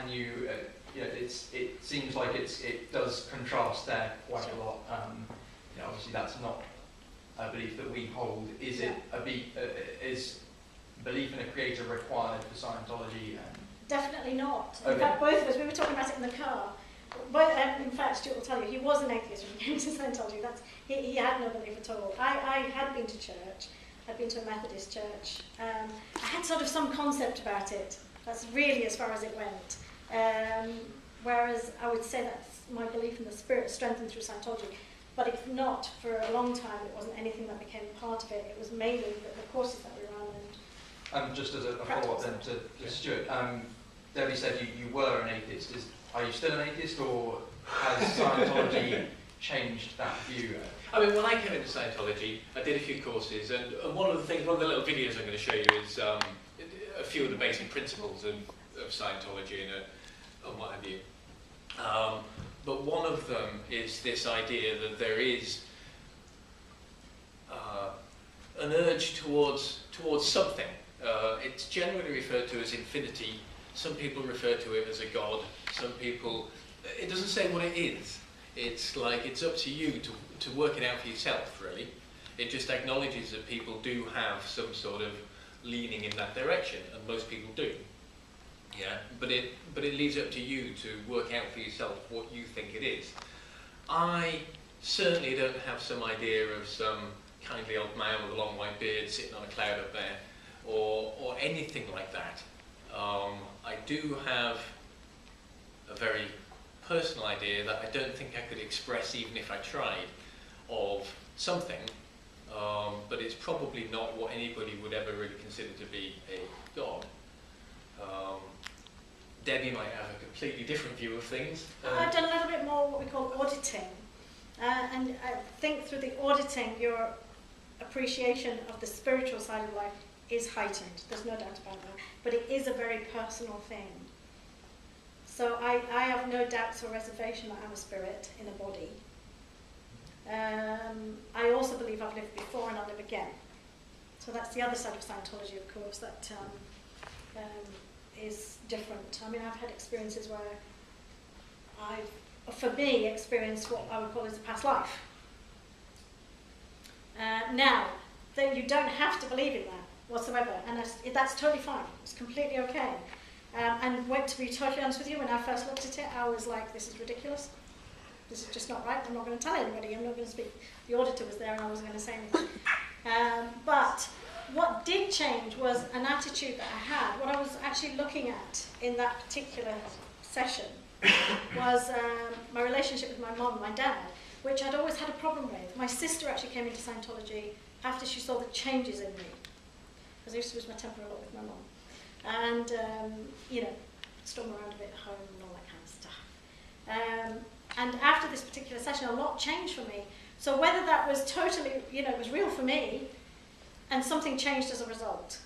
and you know, it seems like it does contrast there quite a lot. You know, obviously that's not a belief that we hold. Is it is belief in a creator required for Scientology? Definitely not. Okay. In fact, both of us, we were talking about it in the car. But, in fact, Stuart will tell you, he was an atheist when he came to Scientology. He had no belief at all. I had been to church. I'd been to a Methodist church. I had sort of some concept about it. That's really as far as it went. Whereas I would say that's my belief in the spirit strengthened through Scientology. But it's not, for a long time, it wasn't anything that became part of it. It was mainly the courses that we ran. And just as a follow-up then to Stuart, Debbie said you were an atheist. Are you still an atheist, or has Scientology changed that view? I mean, when I came into Scientology, I did a few courses, and one of the little videos I'm going to show you is a few of the basic principles of Scientology and what have you. But one of them is this idea that there is an urge towards something. It's generally referred to as infinity. Some people refer to it as a god. Some people, it doesn't say what it is. It's like it's up to you to work it out for yourself, really. It just acknowledges that people do have some sort of leaning in that direction, and most people do. Yeah, but it leaves it up to you to work out for yourself what you think it is. I certainly don't have some idea of some kindly old man with a long white beard sitting on a cloud up there, or anything like that. I do have a very personal idea that I don't think I could express even if I tried, of something, but it's probably not what anybody would ever really consider to be a god. Debbie might have a completely different view of things. I've done a little bit more what we call auditing, and I think through the auditing your appreciation of the spiritual side of life is heightened. There's no doubt about that. But it is a very personal thing. So I have no doubts or reservation that I'm a spirit in a body. I also believe I've lived before and I'll live again. So that's the other side of Scientology, of course, that is different. I mean, I've had experiences where I've, for me, experienced what I would call as a past life. Now, that you don't have to believe in that whatsoever, and that's totally fine. It's completely okay. And to be totally honest with you, when I first looked at it, I was like, this is ridiculous. This is just not right. I'm not going to tell anybody. I'm not going to speak. The auditor was there and I wasn't going to say anything. But what did change was an attitude that I had. What I was actually looking at in that particular session was my relationship with my mum and my dad, which I'd always had a problem with. My sister actually came into Scientology after she saw the changes in me, because I used to lose my temper a lot with my mum. And, you know, storm around a bit at home and all that kind of stuff. And after this particular session, a lot changed for me. So whether that was totally, you know, it was real for me, and something changed as a result.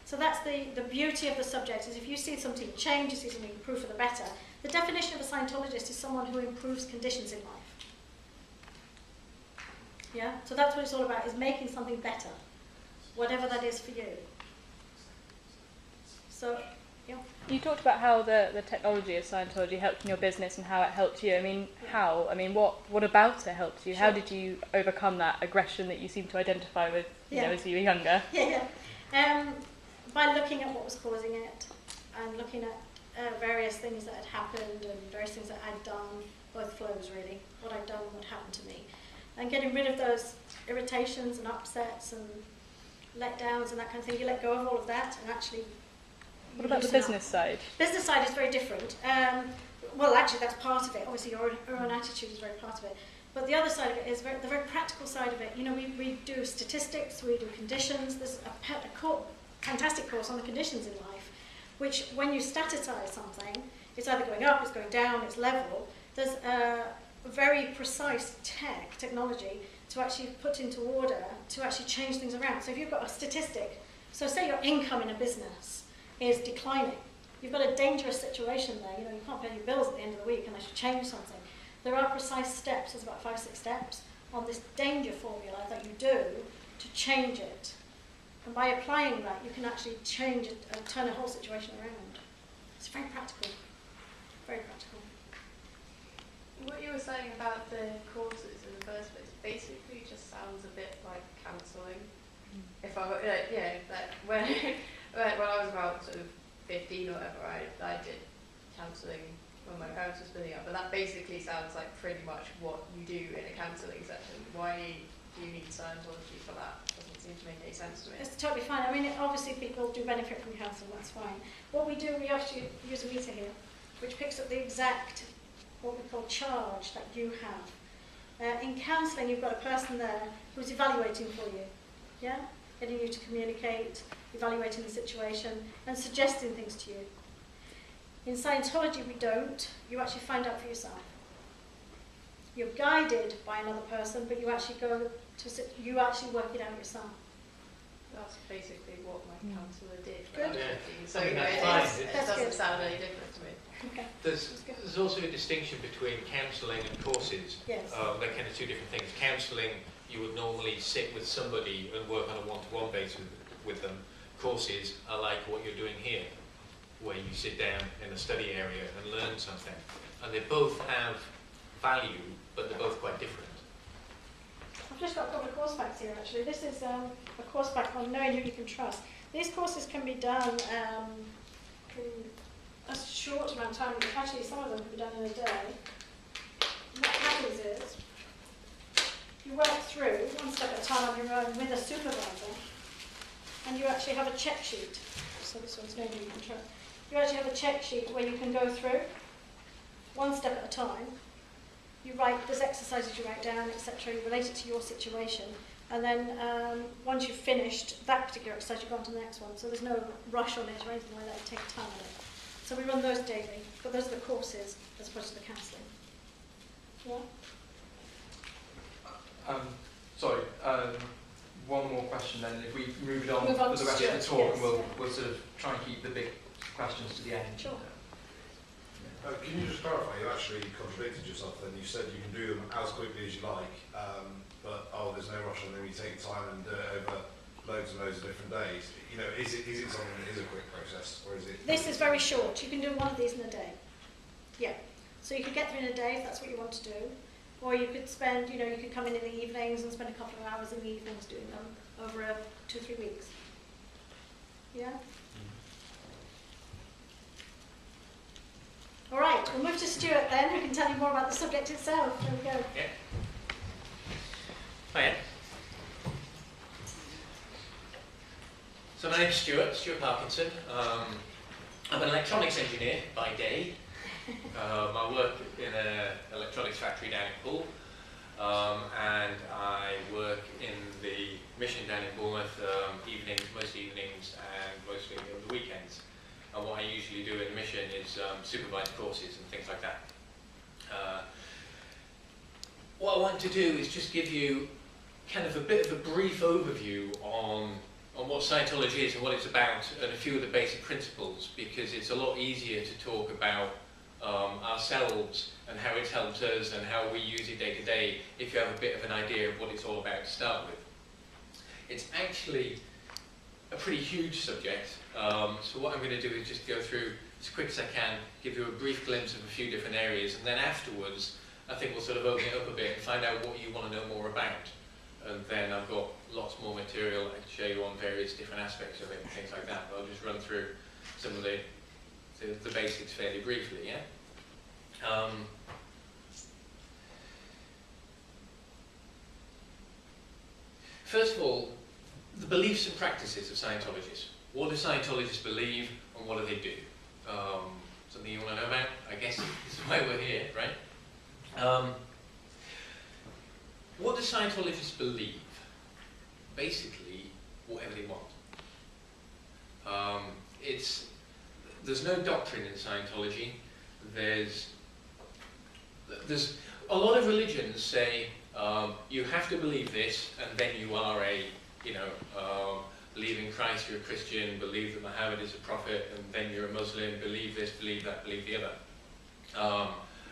So that's the beauty of the subject, is if you see something change, you see something improve for the better. The definition of a Scientologist is someone who improves conditions in life. Yeah? So that's what it's all about, is making something better, whatever that is for you. So, yeah. You talked about how the technology of Scientology helped in your business and how it helped you. I mean, how? I mean, what about it helped you? Sure. How did you overcome that aggression that you seem to identify with, you know, as you were younger? By looking at what was causing it, and looking at various things that had happened and various things that I'd done, both flows really, what I'd done and what happened to me, and getting rid of those irritations and upsets and letdowns and that kind of thing. You let go of all of that and actually. What about the business side? Business side is very different. Well, actually, that's part of it. Obviously, your own attitude is very part of it. But the other side of it is the very practical side of it. You know, we do statistics, we do conditions. There's a fantastic course on the conditions in life, which when you staticize something, it's either going up, it's going down, it's level. There's a very precise technology to actually put into order, to actually change things around. So if you've got a statistic, so say your income in a business is declining. You've got a dangerous situation there. You know, you can't pay your bills at the end of the week unless you change something. There are precise steps, there's about 5-6 steps on this danger formula that you do to change it. And by applying that, you can actually change it and turn a whole situation around. It's very practical. Very practical. What you were saying about the courses in the first place basically just sounds a bit like counselling. If I were, when when I was about sort of 15 or whatever, I did counselling when my parents were splitting up. But that basically sounds like pretty much what you do in a counselling session. Why do you need Scientology for that? Doesn't seem to make any sense to me. It's totally fine. I mean, obviously people do benefit from counselling, that's fine. What we do, we actually use a meter here, which picks up the exact, what we call charge that you have. In counselling, you've got a person there who's evaluating for you, yeah? Getting you to communicate, evaluating the situation, and suggesting things to you. In Scientology, we don't. You actually find out for yourself. You're guided by another person, but you actually you actually work it out yourself. That's basically what my counsellor did. Good. Yeah. So I mean, that's it fine. doesn't good. sound any different to me. Okay. There's also a distinction between counselling and courses. Yes. They're kind of two different things. Counselling, you would normally sit with somebody and work on a one-to-one basis with them. Courses are like what you're doing here, where you sit down in a study area and learn something. And they both have value, but they're both quite different. I've just got a couple of course facts here actually. This is a course fact on knowing who you can trust. These courses can be done in a short amount of time. Actually, some of them can be done in a day. What happens is, you work through one step at a time on your own with a supervisor, and you actually have a check sheet. So this one's knowing who you can trust. You actually have a check sheet where you can go through one step at a time. You write, there's exercises you write down, etc. You relate it to your situation. And then once you've finished that particular exercise, you go on to the next one. So there's no rush on it or anything like that. You take time on it. So we run those daily. But those are the courses as opposed to the counselling. Yeah? Sorry, one more question then. If we move on Move on for the to rest of the Stuart, talk, yes, and we'll, yeah. we'll sort of try and keep the big questions to the end. Sure. Can you just clarify, you actually contradicted yourself then. You said you can do them as quickly as you like, but there's no rush and then you take time and do it over loads and loads of different days. You know, is it something that is a quick process, or is it? This is very short. You can do one of these in a day. Yeah. So you could get through in a day if that's what you want to do. Or you could spend, you could come in the evenings and spend a couple of hours in the evenings doing them over 2 or 3 weeks. Yeah? All right, we'll move to Stuart then, who can tell you more about the subject itself. There we go. Yeah. Hiya. So my name's Stuart Parkinson. I'm an electronics engineer by day. I work in an electronics factory down in Poole, and I work in the mission down in Bournemouth most evenings and mostly on the weekends. And what I usually do in the mission is supervise courses and things like that. What I want to do is just give you kind of a bit of a brief overview on what Scientology is and what it's about, and a few of the basic principles, because it's a lot easier to talk about ourselves and how it's helped us and how we use it day to day if you have a bit of an idea of what it's all about to start with. It's actually a pretty huge subject, so what I'm going to do is just go through as quick as I can, give you a brief glimpse of a few different areas, and then afterwards I think we'll sort of open it up a bit and find out what you want to know more about. And then I've got lots more material I can show you on various different aspects of it and things like that, but I'll just run through some of the basics fairly briefly, yeah? First of all, the beliefs and practices of Scientologists. What do Scientologists believe and what do they do? Something you want to know about? I guess this is why we're here, right? What do Scientologists believe? Basically, whatever they want. There's no doctrine in Scientology. There's a lot of religions say you have to believe this, and then you are believe in Christ, you're a Christian, believe that Muhammad is a prophet, and then you're a Muslim, believe this, believe that, believe the other.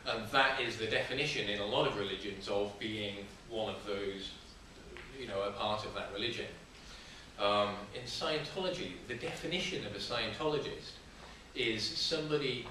And that is the definition in a lot of religions of being one of those, a part of that religion. In Scientology, the definition of a Scientologist is somebody